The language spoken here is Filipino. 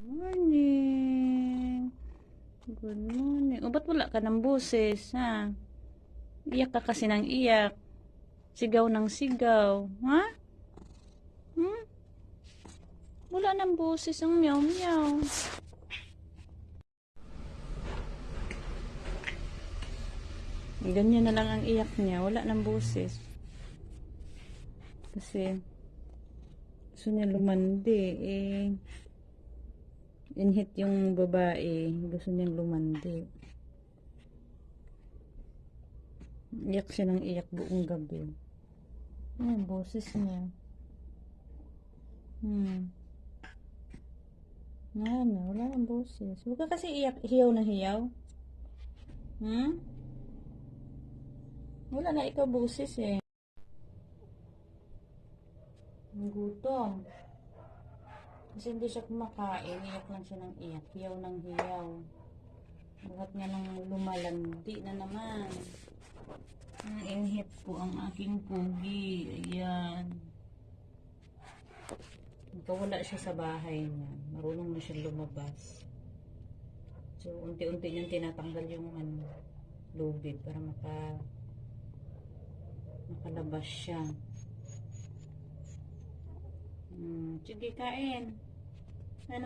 Morning. Good morning. O, ba't wala ka ng boses, ha? Iyak ka kasi ng iyak. Sigaw ng sigaw. Ha? Hmm? Wala ng boses ang meow meow. Ganyan na lang ang iyak niya. Wala ng boses. Kasi gusto niya lumandi. Inhit yung babae. Gusto niyang lumandi. Iyak siya ng iyak buong gabi. Ano yung boses niya? Wala ng boses. Huwag ka kasi iyak, hiyaw na hiyaw. Wala na ikaw boses eh. Ang gutom. Kasi hindi siya kumakain, iyak lang siya ng iyak, hiyaw ng hiyaw. Lahat nga nang lumalandi na naman. Inhit ko ang aking pugi. Ayan. Wala siya sa bahay niya. Marunong na siya lumabas. So, unti-unti niyang tinatanggal yung lubid para makalabas siya. Sige, kain. Ano